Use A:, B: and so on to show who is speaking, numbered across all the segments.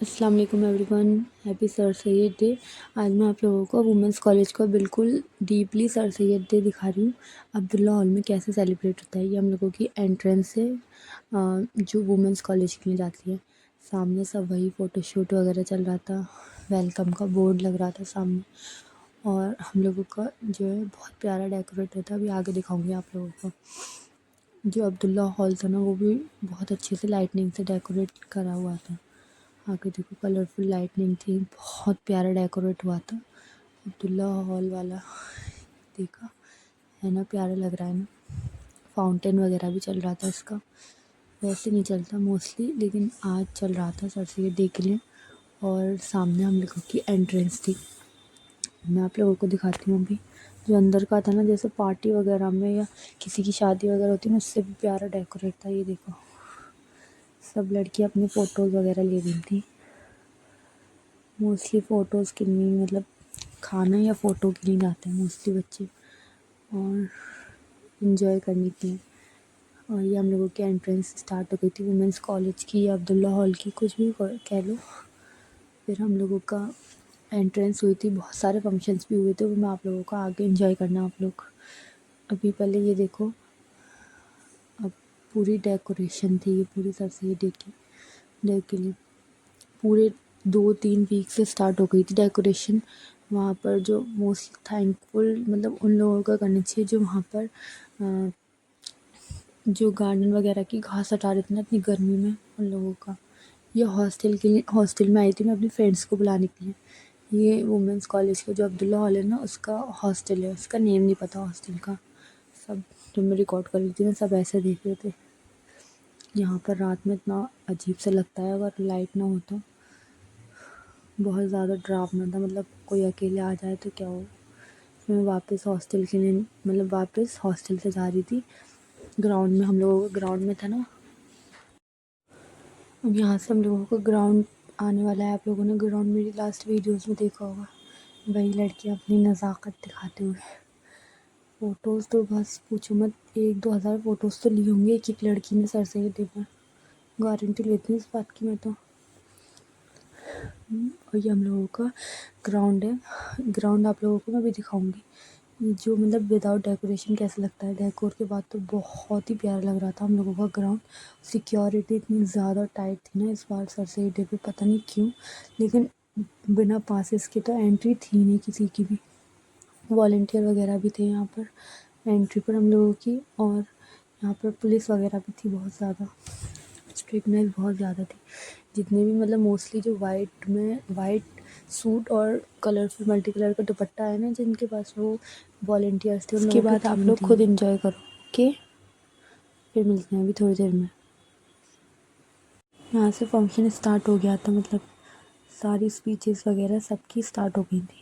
A: अस्सलाम वालेकुम everyone, happy sir Syed day. आज मैं आप लोगों को वुमेंस कॉलेज का बिल्कुल डीपली सर सैयद डे दिखा रही हूँ। अब्दुल्ला हॉल में कैसे सेलिब्रेट होता है। ये हम लोगों की एंट्रेंस है जो वुमेंस कॉलेज के लिए जाती है। सामने सब वही फ़ोटोशूट वगैरह चल रहा था, वेलकम का बोर्ड लग रहा था सामने, और हम लोगों का जो है बहुत प्यारा डेकोरेट होता है। अभी आगे दिखाऊँगी आप लोगों को। जो अब्दुल्ला हॉल था ना, वो भी बहुत अच्छे से लाइटनिंग से डेकोरेट करा हुआ था। आगे देखो कलरफुल लाइटनिंग थी, बहुत प्यारा डेकोरेट हुआ था अब्दुल्ला हॉल वाला। देखा है ना, प्यारा लग रहा है ना। फाउंटेन वगैरह भी चल रहा था इसका, वैसे नहीं चलता मोस्टली, लेकिन आज चल रहा था सर सैयद डे के लिए। और सामने हम लोगों की एंट्रेंस थी। मैं आप लोगों को दिखाती हूँ अभी। जो अंदर का था ना, जैसे पार्टी वगैरह में या किसी की शादी वगैरह होती है ना, उससे भी प्यारा डेकोरेट था। ये देखो, सब लड़कियाँ अपनी फ़ोटोज़ वगैरह ले रही थी। मोस्टली फ़ोटोज़ के लिए, मतलब खाना या फ़ोटो के लिए जाते हैं मोस्टली बच्चे, और इन्जॉय करने के लिए। और ये हम लोगों की एंट्रेंस स्टार्ट हो गई थी वुमेंस कॉलेज की या अब्दुल्ला हॉल की, कुछ भी कह लो। फिर हम लोगों का एंट्रेंस हुई थी, बहुत सारे फंक्शंस भी हुए थे, वो मैं आप लोगों को आगे इन्जॉय करना आप लोग। अभी पहले ये देखो, अब पूरी डेकोरेशन थी, ये पूरी सर सैयद डे की डे के लिए पूरे 2-3 वीक से स्टार्ट हो गई थी डेकोरेशन वहाँ पर। जो मोस्ट थैंकफुल मतलब उन लोगों का करना चाहिए जो वहाँ पर जो गार्डन वगैरह की घास हटा रहे थे ना इतनी गर्मी में, उन लोगों का। ये हॉस्टल के लिए, हॉस्टल में आई थी मैं अपनी फ्रेंड्स को बुलाने के लिए। ये वुमेंस कॉलेज का जो अब्दुल्ला हॉल है ना, उसका हॉस्टल है। उसका नेम नहीं पता हॉस्टल का। सब जो मैं रिकॉर्ड कर रही थी ना, सब ऐसे देख रहे थे। यहाँ पर रात में इतना अजीब सा लगता है अगर लाइट ना हो तो। बहुत ज़्यादा डरावना था, मतलब कोई अकेले आ जाए तो क्या हो। मैं वापस हॉस्टल के लिए, मतलब वापस हॉस्टल से जा रही थी ग्राउंड में। हम लोगों का ग्राउंड में था ना, अब यहाँ से हम लोगों को ग्राउंड आने वाला है। आप लोगों ने ग्राउंड मेरी लास्ट वीडियोस में देखा होगा। वही लड़कियाँ अपनी नज़ाकत दिखाते हुए। फ़ोटोज़ तो बस पूछो मत, 1-2 हज़ार फ़ोटोज़ तो ली होंगी एक एक लड़की ने सर सैयद डे पर। गारंटी लेती हूँ इस बात की मैं तो। और ये हम लोगों का ग्राउंड है। ग्राउंड आप लोगों को मैं भी दिखाऊंगी। ये जो मतलब विदाउट डेकोरेशन कैसा लगता है, डेकोर के बाद तो बहुत ही प्यारा लग रहा था हम लोगों का ग्राउंड। सिक्योरिटी इतनी ज़्यादा टाइट थी ना इस बार सर सैयद डे पे, पता नहीं क्यों, लेकिन बिना पासेस के तो एंट्री थी नहीं किसी की भी। वॉलंटियर वगैरह भी थे यहाँ पर एंट्री पर हम लोगों की, और यहाँ पर पुलिस वगैरह भी थी बहुत ज़्यादा। स्ट्रिक्टनेस बहुत ज़्यादा थी। जितने भी मतलब मोस्टली जो वाइट सूट और कलरफुल मल्टी कलर का दुपट्टा है ना, जिनके पास वो वॉलंटियर्स थे, उसके बाद आप लोग खुद एंजॉय करो। ओके, फिर मिलते हैं अभी थोड़ी देर में। यहाँ से फंक्शन स्टार्ट हो गया था, मतलब सारी स्पीचेस वगैरह सबकी स्टार्ट हो गई थी।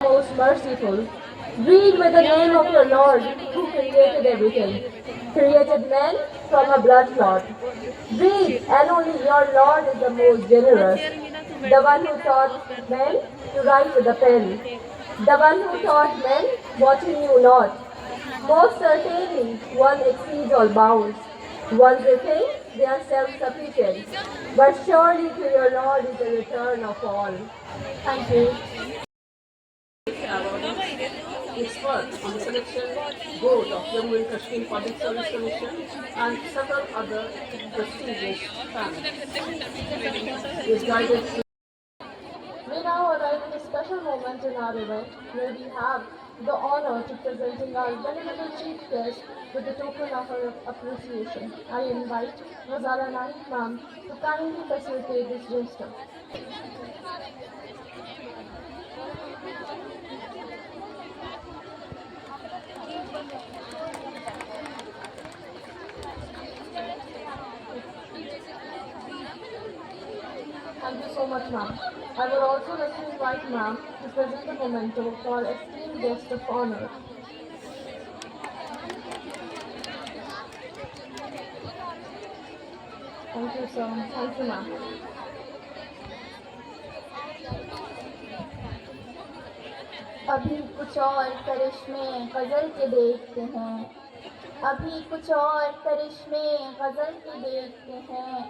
B: Most merciful. Read with the name of your Lord, who created everything. Created man from a blood clot. Read, and only your Lord is the most generous. The one who taught men to write with a pen. The one who taught men what he knew not. Most certainly, one exceeds all bounds. One they think they are self-sufficient. But surely to your Lord is the return of all. Thank you. experts on the selection board of Jammu and Kashmir Public Service Commission and several other prestigious panels. His guidance. We now arrive at a special moment in our event where we have the honor to presenting our venerable chief guest with the token of our appreciation. I invite Razala Naik ma'am to kindly facilitate this gesture. Thank you so much, ma'am. I would also like to invite ma'am to present the memento to our esteemed guest of honor. Thank you, sir. Thank you, ma'am.
C: अभी कुछ और करिश्मे गजल के देखते हैं, अभी कुछ और करिश्मे गजल के देखते हैं,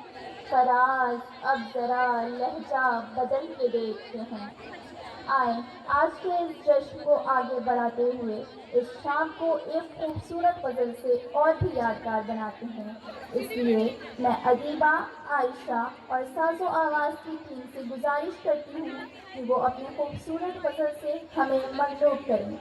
C: फराज अब जरा लहजा बदल के देखते हैं। आए आज के इस जश्न को आगे बढ़ाते हुए इस शाम को एक खूबसूरत गजल से और भी यादगार बनाते हैं। इसलिए मैं अदीबा, आयशा और साजो आवाज़ की टीम से गुजारिश करती हूँ कि वो अपने खूबसूरत गजल से हमें मगलूब करें।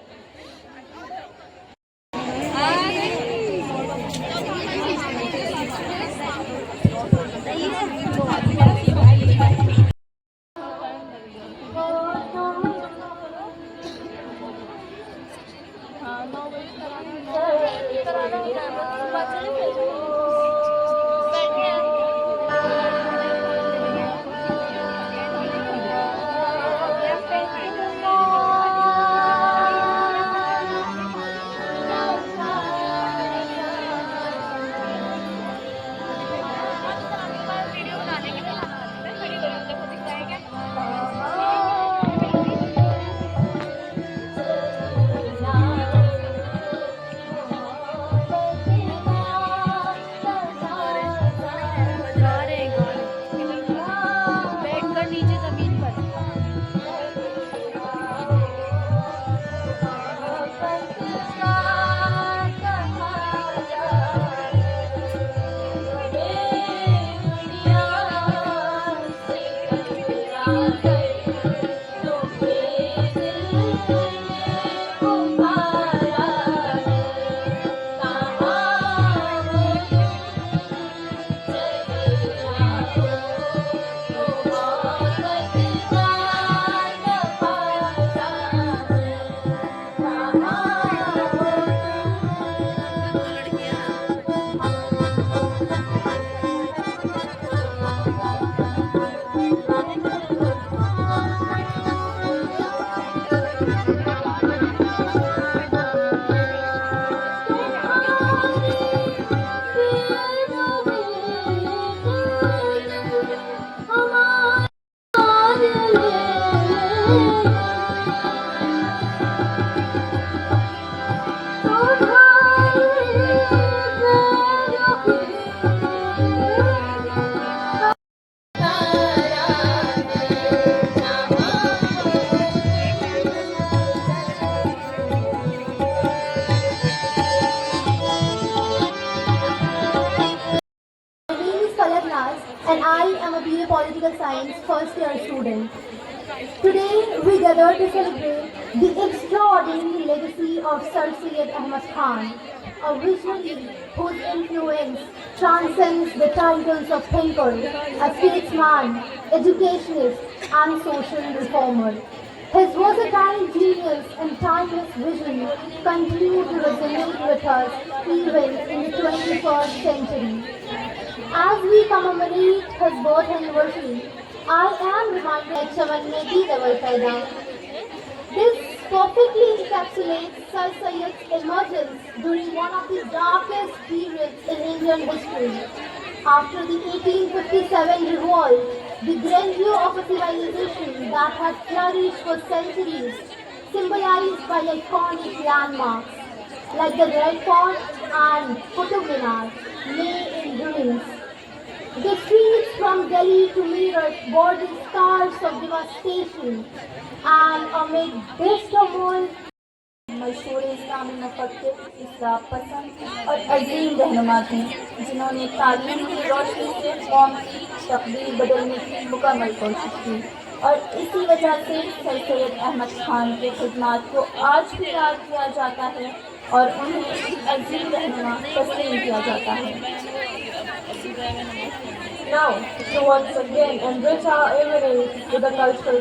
C: And I am a BA Political Science first year student. Today we gather to celebrate the extraordinary legacy of Sir Syed Ahmad Khan, a visionary whose influence transcends the titles of thinker, a statesman, educationist and social reformer. His versatile genius and timeless vision continue to resonate with us even in the 21st century. As we commemorate his birth anniversary, I am reminded that Chaman ne di double faida. This perfectly encapsulates Sir Syed's emergence during one of the darkest periods in Indian history. After the 1857 revolt, the grandeur of a civilization that had flourished for centuries, symbolized by iconic landmarks like the Red Fort and Qutub Minar, lay in ruins. The streets from Delhi to Meerut bore the scars of devastation, and amid this turmoil,
D: मशहूर इस्लामी मुफक्किर, इस्लाम पसंद और अजीम रहनुमा थे, जिन्होंने तालीम की रोशनी से कौम की तकदीर बदलने की मुकम्मल कोशिश की। और इसी वजह से सर सैयद अहमद खान के खिदमात को आज भी याद किया जाता है और उन्हें एक अजीम रहनुमा तस्लीम किया जाता है।
B: Now, to once again enrich our evening with the cultural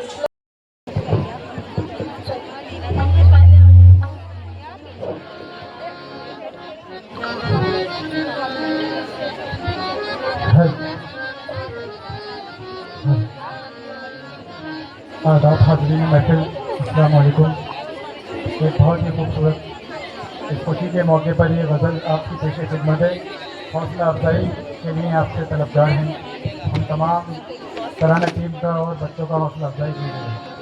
E: आदाब हाज़रीन महफिल, अस्सलाम वालेकुम। एक बहुत ही खूबसूरत इस खुशी के मौके पर ये गज़ल आपकी पेश खिदमत है। हौसला अफजाई के लिए आपसे तलबगार हैं। हम तमाम सराहना टीम का और बच्चों का हौसला अफजाई कीजिए।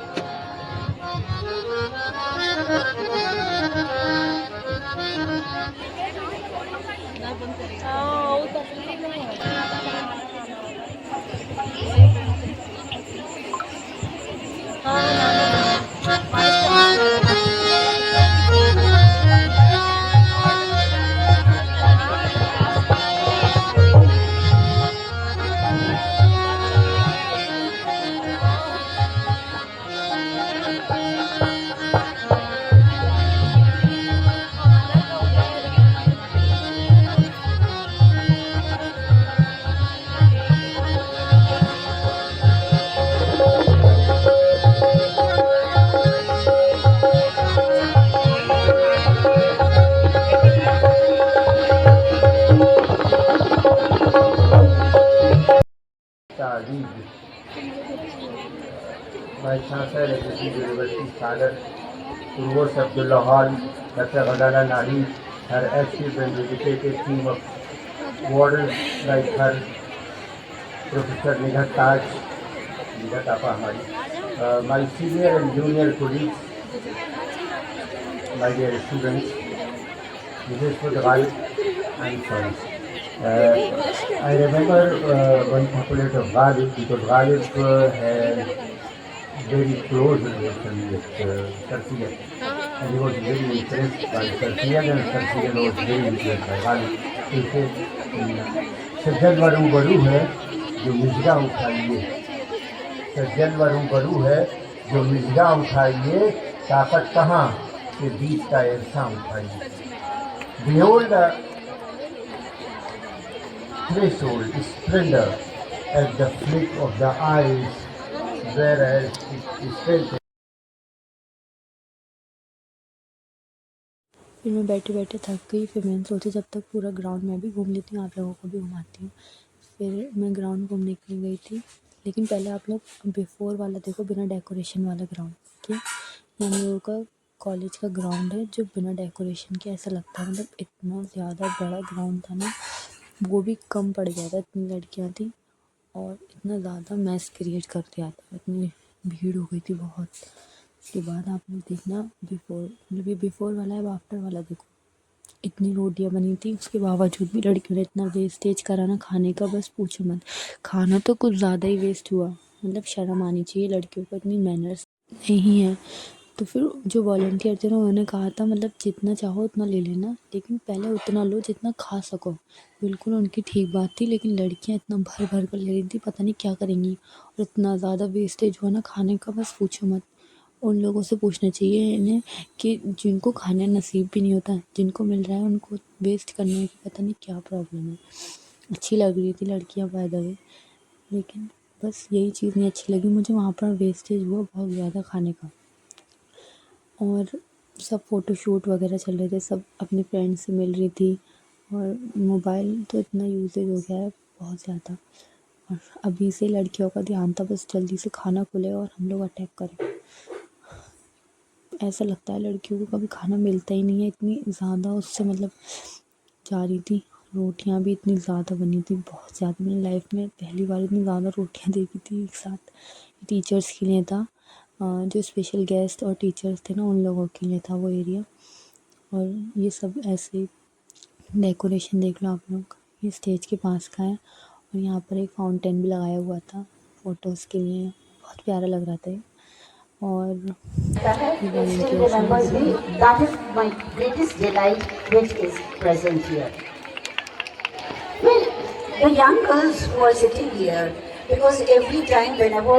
F: Vice Chancellor, Executive University Sagar, Provost Abdullah Hall, Dr. Ghazala Nadi, her active and dedicated team of wardens like her, Professor Nighat Taj, Nighat Apa Hamari, my senior and junior colleagues, my dear students, this is for the right and friends. I remember one couplet of Ghalib, because Ghalib had very close relation with Sir Syed, and he was very impressed by Sir Syed, and Sir Syed was very impressed by Ghalib. He said, सज्जन वरू बरू है जो मिजरा उठाइए, सज्जन वरू बरू है जो मिजरा उठाइए, ताकत कहाँ के बीच का एरसा उठाइए. Behold the threshold splendor at the flick of the eyes, whereas it is felt.
A: फिर मैं बैठे बैठे थक गई। फिर मैंने सोचा जब तक पूरा ग्राउंड मैं भी घूम लेती हूँ, आप लोगों को भी घुमाती हूँ। फिर मैं ग्राउंड घूमने के लिए गई थी, लेकिन पहले आप लोग बिफोर वाला देखो, बिना डेकोरेशन वाला ग्राउंड। ठीक, ये हम लोगों का कॉलेज का ग्राउंड है जो बिना डेकोरेशन के ऐसा लगता है, मतलब इतना ज़्यादा बड़ा ग्राउंड था ना, वो भी कम पड़ गया था, इतनी लड़कियाँ थी और इतना ज़्यादा मैस क्रिएट कर दिया था, इतनी भीड़ हो गई थी बहुत। उसके बाद आप लोग देखना बिफोर, मतलब ये बिफोर वाला है, अब आफ्टर वाला देखो, इतनी रोटियां बनी थी, उसके बावजूद भी लड़कियों ने इतना वेस्टेज करा ना खाने का, बस पूछो मत। खाना तो कुछ ज़्यादा ही वेस्ट हुआ, मतलब शर्म आनी चाहिए लड़कियों को, इतनी मैनर्स नहीं है। तो फिर जो वॉलंटियर थे ना, उन्होंने कहा था मतलब जितना चाहो उतना ले लेना, लेकिन पहले उतना लो जितना खा सको। बिल्कुल उनकी ठीक बात थी, लेकिन लड़कियां इतना भर भर कर ले रही थी, पता नहीं क्या करेंगी। और इतना ज़्यादा वेस्टेज हुआ ना खाने का, बस पूछो मत। उन लोगों से पूछना चाहिए इन्हें कि जिनको खाने नसीब भी नहीं होता, जिनको मिल रहा है उनको वेस्ट करने की पता नहीं क्या प्रॉब्लम है। अच्छी लग रही थी लड़कियां बाय द वे, लेकिन बस यही चीज़ नहीं अच्छी लगी मुझे, वहाँ पर वेस्टेज हुआ बहुत ज़्यादा खाने का। और सब फ़ोटोशूट वगैरह चल रहे थे, सब अपने फ्रेंड से मिल रही थी, और मोबाइल तो इतना यूसेज हो गया है बहुत ज़्यादा। और अभी से लड़कियों का ध्यान था बस जल्दी से खाना खुले और हम लोग अटैक करें। ऐसा लगता है लड़कियों को कभी खाना मिलता ही नहीं है, इतनी ज़्यादा उससे मतलब जा रही थी। रोटियां भी इतनी ज़्यादा बनी थी, बहुत ज़्यादा। मैंने लाइफ में पहली बार इतनी ज़्यादा रोटियां देखी थी एक साथ। टीचर्स के लिए था, जो स्पेशल गेस्ट और टीचर्स थे ना, उन लोगों के लिए था वो एरिया। और ये सब ऐसे डेकोरेशन देख लो आप लोग, ये स्टेज के पास का है, और यहाँ पर एक फाउंटेन भी लगाया हुआ था फ़ोटोज़ के लिए, बहुत प्यारा लग रहा था ये। और
G: It still
A: वॉलंटियर्स
G: remembers
A: हैं।
G: me. That is my greatest delight, which is present here. Well, the young girls who are sitting here, because every time, whenever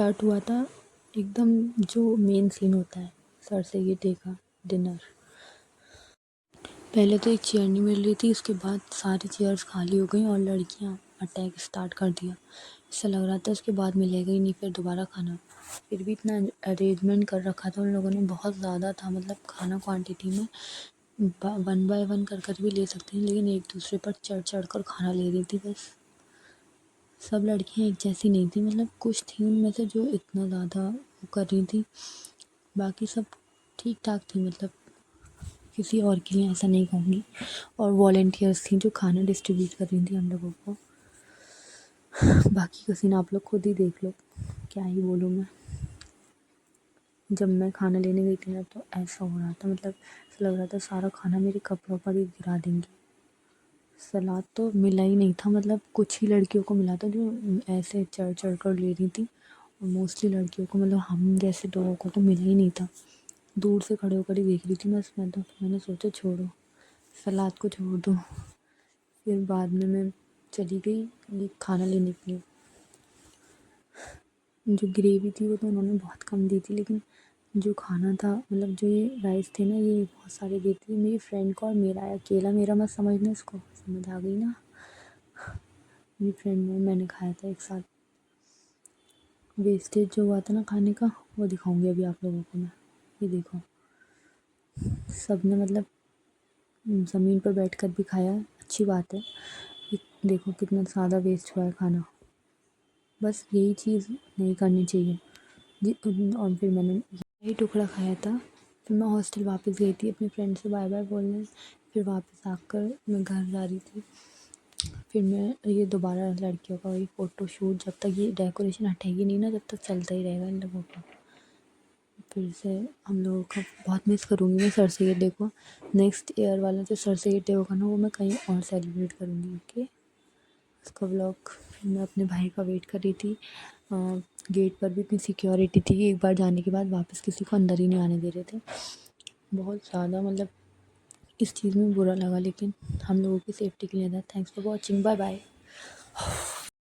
A: start हुआ था एकदम जो मेन सीन होता है सर सैयद डे का dinner. पहले तो एक चेयर नहीं मिल रही थी, उसके बाद सारी चेयर्स खाली हो गई और लड़कियां अटैक स्टार्ट कर दिया। ऐसा लग रहा था उसके बाद मिलेगा ही नहीं फिर दोबारा खाना। फिर भी इतना अरेंजमेंट कर रखा था उन लोगों ने, बहुत ज़्यादा था, मतलब खाना क्वांटिटी में 1 बाय 1 कर भी ले सकते हैं, लेकिन एक दूसरे पर चढ़ चढ़ कर खाना ले रही थी बस। सब लड़कियां एक जैसी नहीं थी, मतलब कुछ थी उनमें से जो इतना ज़्यादा वो कर रही थी, बाकी सब ठीक ठाक थी, मतलब किसी और के लिए ऐसा नहीं कहूँगी। और वॉलंटियर्स थी जो खाना डिस्ट्रीब्यूट कर रही थी हम लोगों को। बाकी का सीन आप लोग खुद ही देख लो, क्या ही बोलूँ मैं। जब मैं खाना लेने गई थी ना तो ऐसा हो रहा था, मतलब ऐसा लग रहा था सारा खाना मेरे कपड़ों पर ही गिरा देंगे। सलाद तो मिला ही नहीं था, मतलब कुछ ही लड़कियों को मिला था जो ऐसे चढ़ चढ़ कर ले रही थी, और मोस्टली लड़कियों को, मतलब हम जैसे लोगों को तो मिला ही नहीं था। दूर से खड़े होकर ही देख रही थी बस मैं तो। मैंने सोचा छोड़ो, सलाद को छोड़ दो। फिर बाद में मैं चली गई ये खाना लेने के लिए। जो ग्रेवी थी वो तो उन्होंने बहुत कम दी थी, लेकिन जो खाना था, मतलब जो ये राइस थे ना, ये बहुत सारे दी थी मेरी फ्रेंड को, और मेरा है अकेला, मेरा मत समझना इसको, समझ आ गई ना। मेरी फ्रेंड ने मैंने खाया था एक साथ। वेस्टेज जो हुआ था ना खाने का वो दिखाऊंगी अभी आप लोगों को मैं। ये देखो, सब ने मतलब ज़मीन पर बैठ कर भी खाया, अच्छी बात है। ये देखो कितना ज़्यादा वेस्ट हुआ है खाना, बस यही चीज़ नहीं करनी चाहिए जी। और फिर मैंने यही टुकड़ा खाया था। फिर मैं हॉस्टल वापस गई थी अपनी फ्रेंड से बाय बाय बोलने। फिर वापस आकर मैं घर जा रही थी, फिर मैं ये दोबारा लड़कियों का वही फ़ोटो शूट, जब तक ये डेकोरेशन हटेगी नहीं ना तब तक चलता ही रहेगा इन लोगों का। फिर से हम लोगों का बहुत मिस करूँगी मैं सर सैयद डे को। नेक्स्ट ईयर वाला जो सर सैयद डे होगा ना वो मैं कहीं और सेलिब्रेट करूँगी। ओके, उसका व्लॉग। मैं अपने भाई का वेट कर रही थी, गेट पर भी इतनी सिक्योरिटी थी कि एक बार जाने के बाद वापस किसी को अंदर ही नहीं आने दे रहे थे। बहुत ज़्यादा मतलब इस चीज़ में बुरा लगा, लेकिन हम लोगों की सेफ्टी के लिए था। Thanks for watching, bye bye.